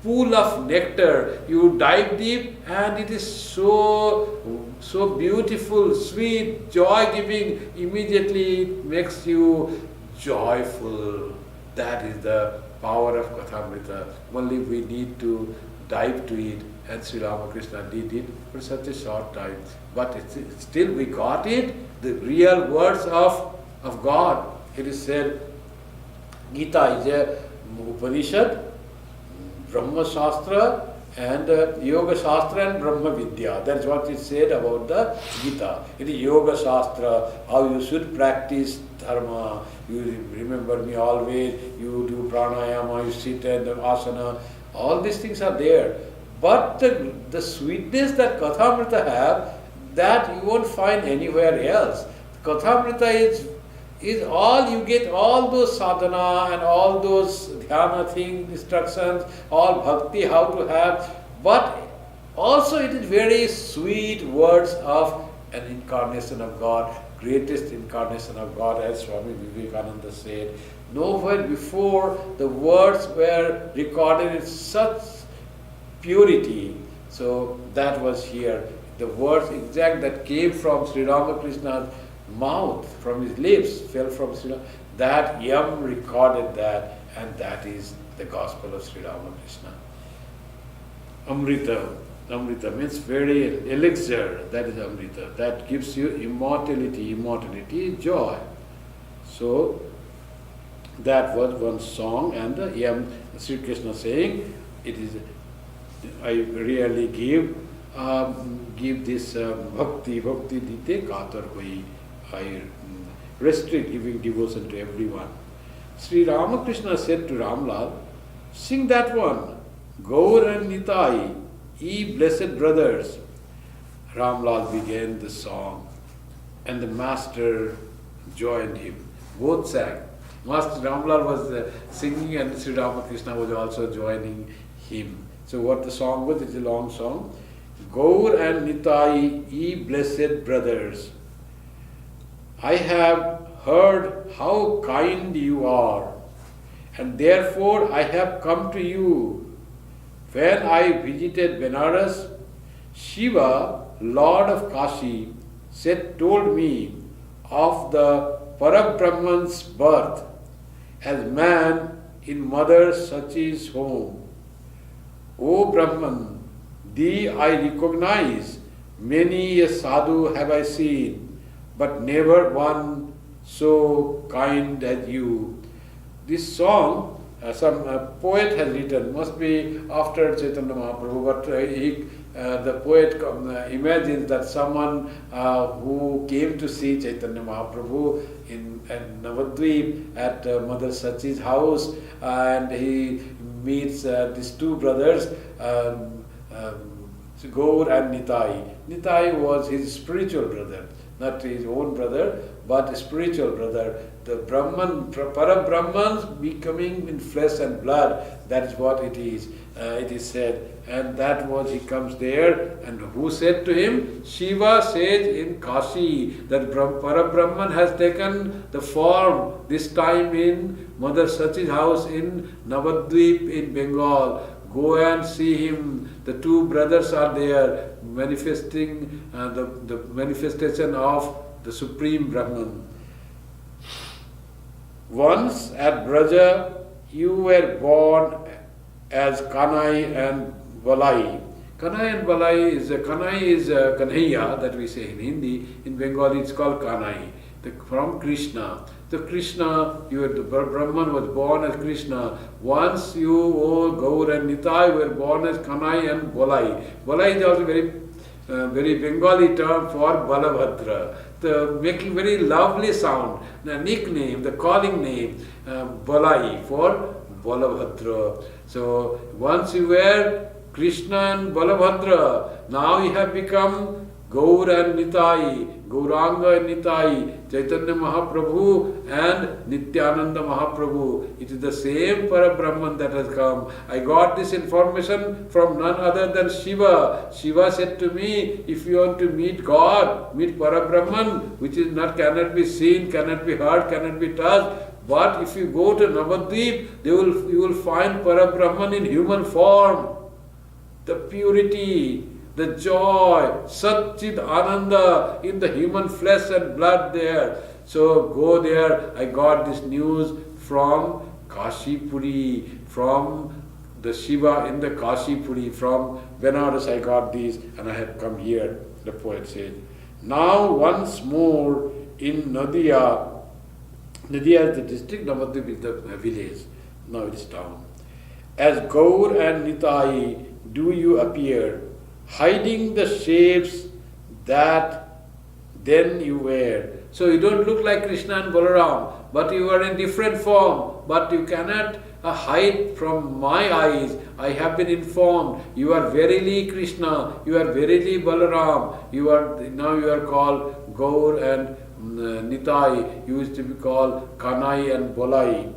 pool of nectar. You dive deep, and it is so beautiful, sweet, joy-giving. Immediately it makes you joyful. That is the power of Kathamrita. Only we need to dive to it, and Sri Ramakrishna did it for such a short time. But still we got it, the real words of God. It is said, Gita is a Upanishad, Brahma Shastra, and Yoga Shastra and Brahma Vidya. That's what is said about the Gita. It is Yoga Shastra, how you should practice Dharma. You remember me always, you do pranayama, you sit and asana. All these things are there. But the sweetness that Kathamrita have, that you won't find anywhere else. Kathamrita is all, you get all those sadhana and all those dhyana thing, instructions, all bhakti, how to have, but also it is very sweet words of an incarnation of God, greatest incarnation of God, as Swami Vivekananda said. Nowhere before the words were recorded in such purity. So that was here. The words exact that came from Sri Ramakrishna's mouth, from his lips, fell from Sri Ramakrishna. That Yam recorded that, and that is the Gospel of Sri Ramakrishna. Amrita. Amrita means very elixir, that is Amrita. That gives you immortality. Immortality is joy. So that was one song, and the Yam, Sri Krishna saying, it is, I really give this bhakti dite katar koi. I restrict giving devotion to everyone. Sri Ramakrishna said to Ramlal, sing that one, Gaur and Nitai, ye blessed brothers. Ramlal began the song, and the master joined him. Both sang. Master Ramlal was singing, and Sri Ramakrishna was also joining him. So what the song was, it's a long song. Gaur and Nitai, ye blessed brothers, I have heard how kind you are, and therefore I have come to you. When I visited Benares, Shiva, Lord of Kashi, told me of the Parabrahman's birth as man in Mother Sachi's home. O Brahman, thee I recognize, many a sadhu have I seen, but never one so kind as you. This song, some poet has written, must be after Chaitanya Mahaprabhu, but the poet imagines that someone who came to see Chaitanya Mahaprabhu in Navadvip at Mother Sachi's house, and he meets these two brothers, Gaur and Nitai. Nitai was his spiritual brother, not his own brother, but spiritual brother. The Brahman, Para-Brahmans becoming in flesh and blood, that is what it is. It is said. And that was, he comes there, and who said to him? Shiva says in Kashi that Para-Brahman has taken the form, this time in Mother Sachi's house in Navadvip in Bengal. Go and see him. The two brothers are there manifesting the manifestation of the Supreme Brahman. Once at Braja, you were born as Kanai and Balai. Kanai and Balai is Kanai is Kanhaiya that we say in Hindi. In Bengali it's called Kanai. From Krishna. So Krishna, the Brahman was born as Krishna. Once you, O Gaur and Nitai, were born as Kanai and Balai. Balai is also very Bengali term for Balabhadra. The making very lovely sound. The nickname, the calling name, Balai for Balabhadra. So once you were Krishna and Balabhadra, now you have become Gaur and Nitai, Gauranga and Nitai, Chaitanya Mahaprabhu and Nityananda Mahaprabhu. It is the same Para-Brahman that has come. I got this information from none other than Shiva. Shiva said to me, if you want to meet God, meet Para-Brahman, which is cannot be seen, cannot be heard, cannot be touched. But if you go to Navadvip, you will find Para-Brahman in human form. The purity, the joy, Satchid Ananda in the human flesh and blood there. So go there. I got this news from Kashipuri, from the Shiva in the Kashipuri, from Benares I got these and I have come here, the poet says. Now once more in Nadia, Nadia is the district, Navadvip is the village, now it is town. As Gaur and Nitai do you appear, hiding the shapes that then you wear. So you don't look like Krishna and Balaram, but you are in different form, but you cannot hide from my eyes. I have been informed, you are verily Krishna, you are verily Balaram, now you are called Gaur and Nitai, you used to be called Kanai and Bolai.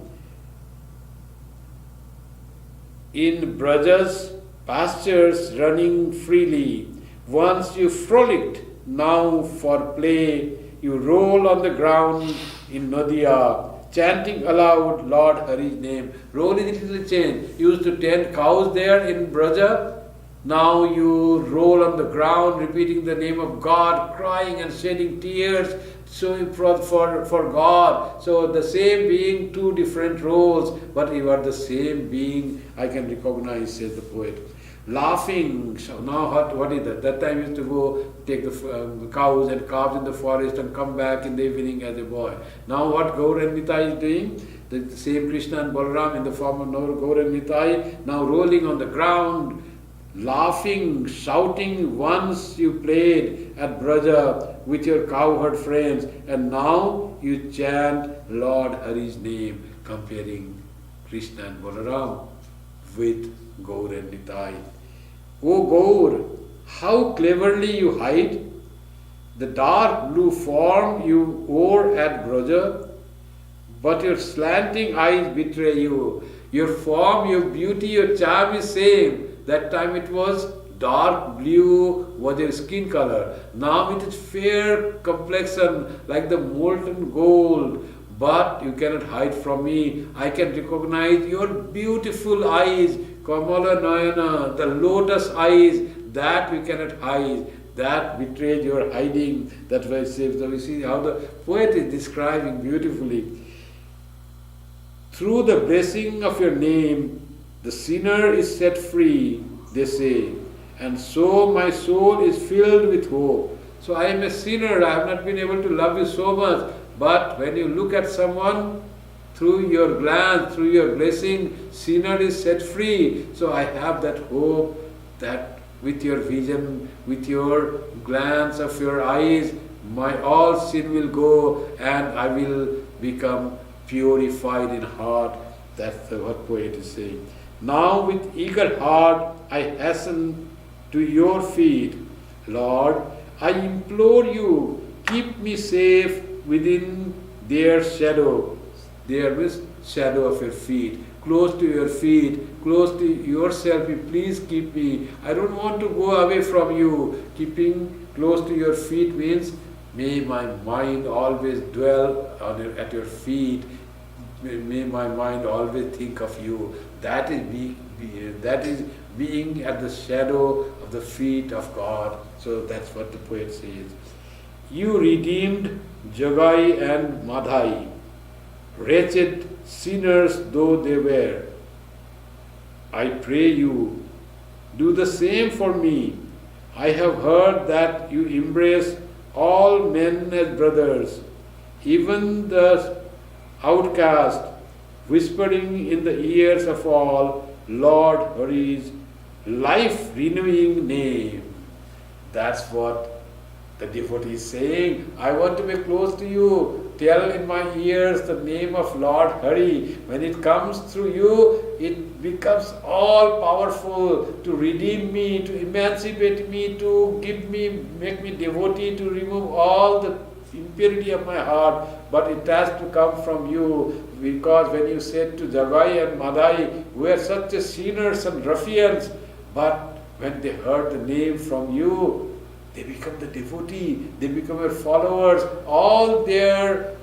In Braja's pastures running freely, once you frolicked, now for play you roll on the ground in Nadia, chanting aloud Lord Hari's name. Roll is a little change. You used to tend cows there in Braja, now you roll on the ground repeating the name of God, crying and shedding tears, showing for God. So the same being, two different roles, but you are the same being, I can recognize, says the poet. Laughing, so now what is that? That time you used to go take the cows and calves in the forest and come back in the evening as a boy. Now what Gaur and Nitai is doing? The same Krishna and Balaram in the form of Gaur and Nitai, now rolling on the ground, laughing, shouting. Once you played at Braja with your cowherd friends, and now you chant Lord Hari's name, comparing Krishna and Balaram with Gaur and Nitai. O Gaur, how cleverly you hide the dark blue form you wore at Braja, but your slanting eyes betray you. Your form, your beauty, your charm is same. That time it was dark blue was your skin color. Now it is fair complexion like the molten gold. But you cannot hide from me. I can recognize your beautiful eyes, Kamala Nayana, the lotus eyes, that we cannot hide. That betrays your hiding. That's why it says, so we see how the poet is describing beautifully. Through the blessing of your name, the sinner is set free, they say, and so my soul is filled with hope. So I am a sinner, I have not been able to love you so much, but when you look at someone, through your glance, through your blessing, sinner is set free. So I have that hope that with your vision, with your glance of your eyes, my all sin will go and I will become purified in heart. That's what poet is saying. Now with eager heart I hasten to your feet. Lord, I implore you, keep me safe within their shadow. There is shadow of your feet. Close to your feet, close to yourself. Please keep me. I don't want to go away from you. Keeping close to your feet means, may my mind always dwell at your feet. May my mind always think of you. That is being at the shadow of the feet of God. So that's what the poet says. You redeemed Jagai and Madhai, wretched sinners though they were. I pray you, do the same for me. I have heard that you embrace all men as brothers, even the outcast, whispering in the ears of all Lord Hari's life-renewing name. That's what the devotee is saying. I want to be close to you. Tell in my ears the name of Lord Hari. When it comes through you, it becomes all powerful to redeem me, to emancipate me, to make me devotee, to remove all the impurity of my heart. But it has to come from you, because when you said to Jagai and Madhai, we are such sinners and ruffians, but when they heard the name from you, they become the devotee, they become your followers. All their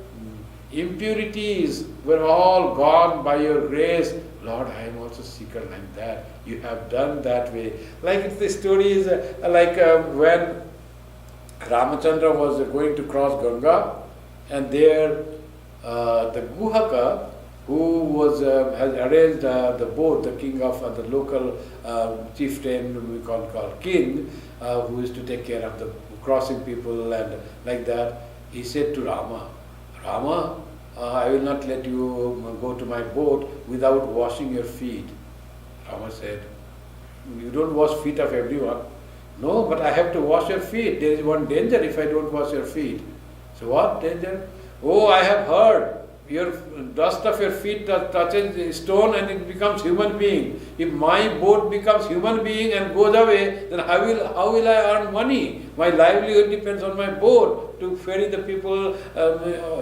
impurities were all gone by your grace. Lord, I am also seeker like that. You have done that way. Like the story is when Ramachandra was going to cross Ganga, and there the Guhaka, who has arranged the boat, the king of the local chieftain, we call king, who is to take care of the crossing people and like that. He said to Rama, I will not let you go to my boat without washing your feet. Rama said, you don't wash feet of everyone. No, but I have to wash your feet. There is one danger if I don't wash your feet. So what danger? Oh, I have heard. Your dust of your feet touches stone and it becomes human being. If my boat becomes human being and goes away, then how will I earn money? My livelihood depends on my boat to ferry the people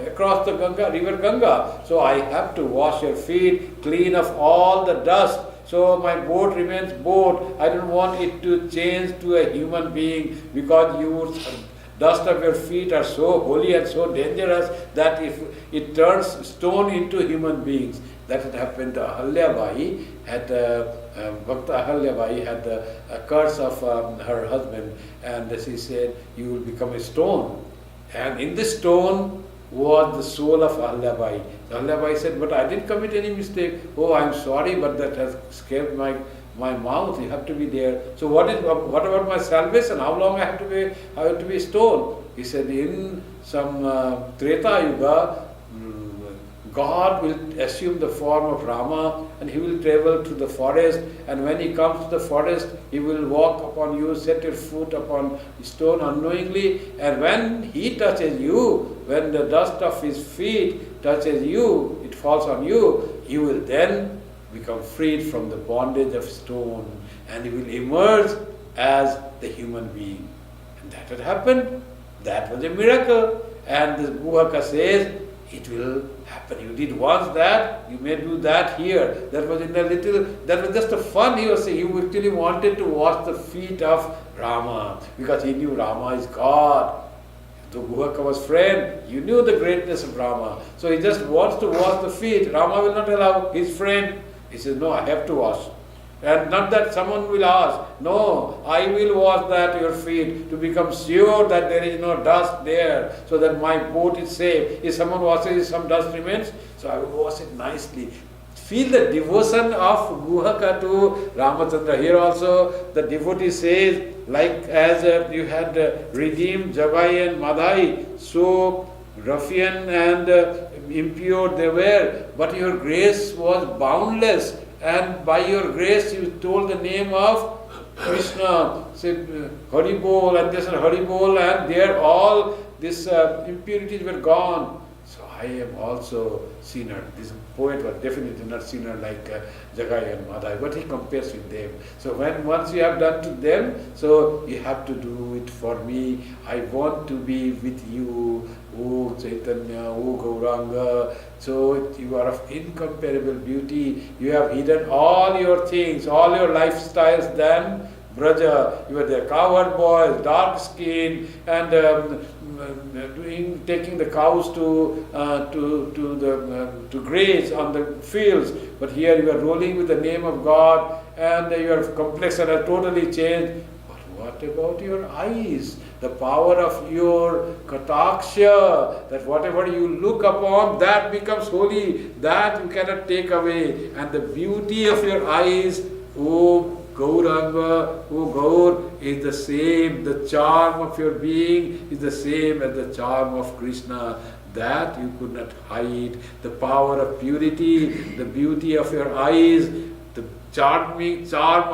across the river Ganga. So I have to wash your feet, clean off all the dust. So my boat remains boat. I don't want it to change to a human being, because you dust of your feet are so holy and so dangerous that if it turns stone into human beings. That had happened to Ahalyabai. Bhakta Ahalyabai had a curse of her husband, and she said, you will become a stone. And in the stone was the soul of Ahalyabai. Ahalyabai said, but I didn't commit any mistake. Oh, I'm sorry, but that has escaped my mouth. You have to be there. So what about my salvation? How long I have to be stoned? He said, in some Treta Yuga, God will assume the form of Rama and he will travel to the forest, and when he comes to the forest, he will walk upon you, set your foot upon the stone unknowingly, and when he touches you, when the dust of his feet touches you, it falls on you, you will then become freed from the bondage of stone, and he will emerge as the human being. And that had happened. That was a miracle. And the Guhaka says, it will happen. You did once that, you may do that here. That was just a fun. He was saying, he actually wanted to wash the feet of Rama, because he knew Rama is God. So Guhaka was friend, you knew the greatness of Rama. So he just wants to wash the feet. Rama will not allow his friend. He says, no, I have to wash. And not that someone will ask, no, I will wash your feet to become sure that there is no dust there, so that my boat is safe. If someone washes, some dust remains, so I will wash it nicely. Feel the devotion of Guhaka to Ramachandra. Here also the devotee says, like as you had redeemed Jagai and Madhai, so ruffian and impure they were, but your grace was boundless, and by your grace you told the name of Krishna, said Haribol, and this Haribol, and there all these impurities were gone. So I I am also sinner. This poet was definitely not sinner like Jagai and Madhai, but he compares with them. So once you have done to them, so you have to do it for me. I want to be with you, O Chaitanya, O Gauranga. So you are of incomparable beauty. You have hidden all your things, all your lifestyles than Braja. You were the cowherd boys, dark skin, and taking the cows to graze on the fields. But here you are rolling with the name of God, and your complexion has totally changed. But what about your eyes? The power of your kataksha, that whatever you look upon, that becomes holy, that you cannot take away. And the beauty of your eyes, O Gauranga, O Gaur, is the same. The charm of your being is the same as the charm of Krishna. That you could not hide. The power of purity, the beauty of your eyes, the charm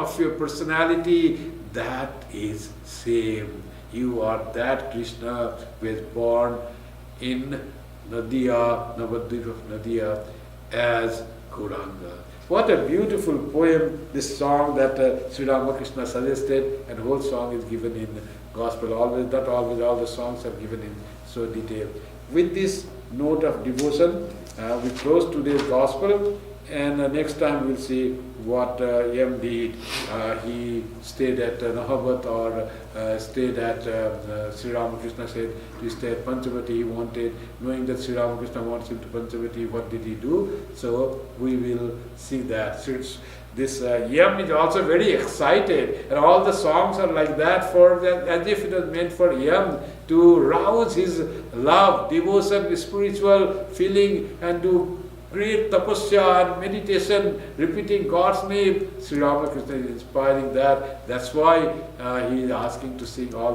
of your personality, that is same. You are that Krishna who is born in Nadia, Navadvip of Nadia, as Gauranga. What a beautiful poem, this song that Sri Ramakrishna suggested, and the whole song is given in Gospel. Not always all the songs are given in so detail. With this note of devotion, we close today's Gospel, and next time we'll see what Yam did. He stayed at Nahabat, or stayed at Sri Ramakrishna said to stay at Panchavati. He wanted, knowing that Sri Ramakrishna wants him to Panchavati, what did he do? So we will see that. So this Yam is also very excited, and all the songs are like that, as if it was meant for Yam to rouse his love, devotion, spiritual feeling, and do great tapasya and meditation, repeating God's name. Sri Ramakrishna is inspiring that. That's why he is asking to sing all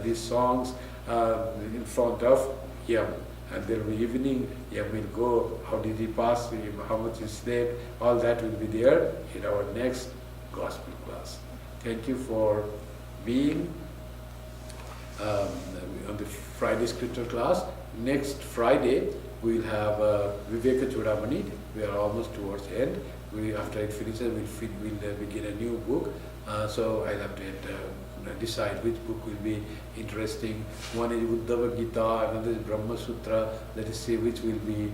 these songs in front of Yam. And there will be evening, Yam will go, how did he pass, how much he slept, all that will be there in our next Gospel class. Thank you for being on the Friday scripture class. Next Friday, we will have Viveka Chudamani. We are almost towards the end. After it finishes, we'll begin a new book. So I'll have to decide which book will be interesting. One is Uddhava Gita, another is Brahma Sutra. Let us see which will be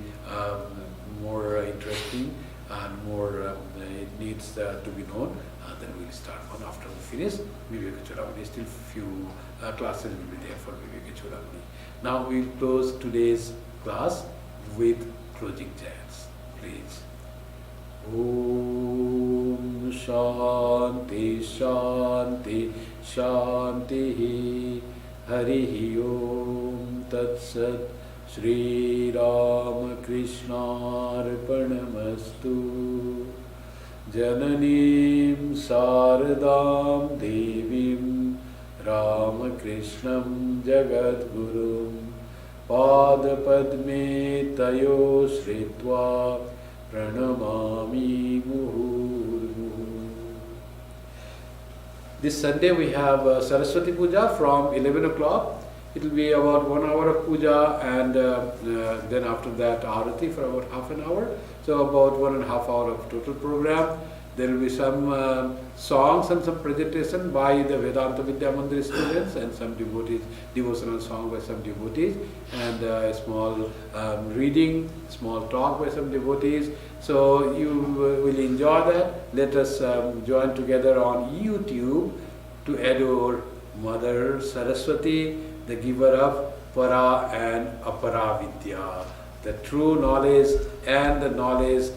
more interesting and more it needs to be known. Then we'll start one after we finish Viveka Chudamani. Still few classes will be there for Viveka Chudamani. Now we'll close today's class with closing chants. Please. Om Shanti Shanti Shanti Hari Om Tat Sat Sri Ramakrishna Arpanamastu Jananim Saradam Devim Ramakrishnam Jagadgurum Padapadme tayo sritva pranamami muhurmuhu. This Sunday we have Saraswati Puja from 11 o'clock. It will be about 1 hour of puja, and then after that Arati for about half an hour. So about 1.5 hours of total program. There will be some songs and some presentation by the Vedanta Vidya Mandir students, and some devotional song by some devotees, and a small reading, small talk by some devotees. So you will enjoy that. Let us join together on YouTube to adore Mother Saraswati, the giver of Para and Apara Vidya, the true knowledge and the knowledge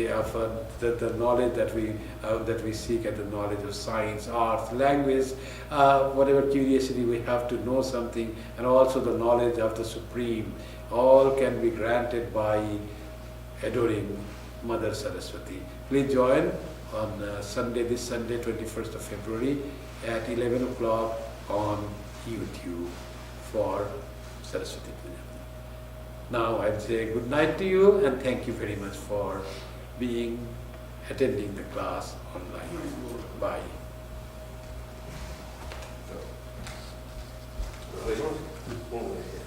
of the knowledge that we seek, and the knowledge of science, arts, language, whatever curiosity we have to know something, and also the knowledge of the Supreme, all can be granted by adoring Mother Saraswati. Please join on this Sunday, 21st of February at 11 o'clock on YouTube for Saraswati Puja. Now I'll say good night to you, and thank you very much for attending the class online. Bye.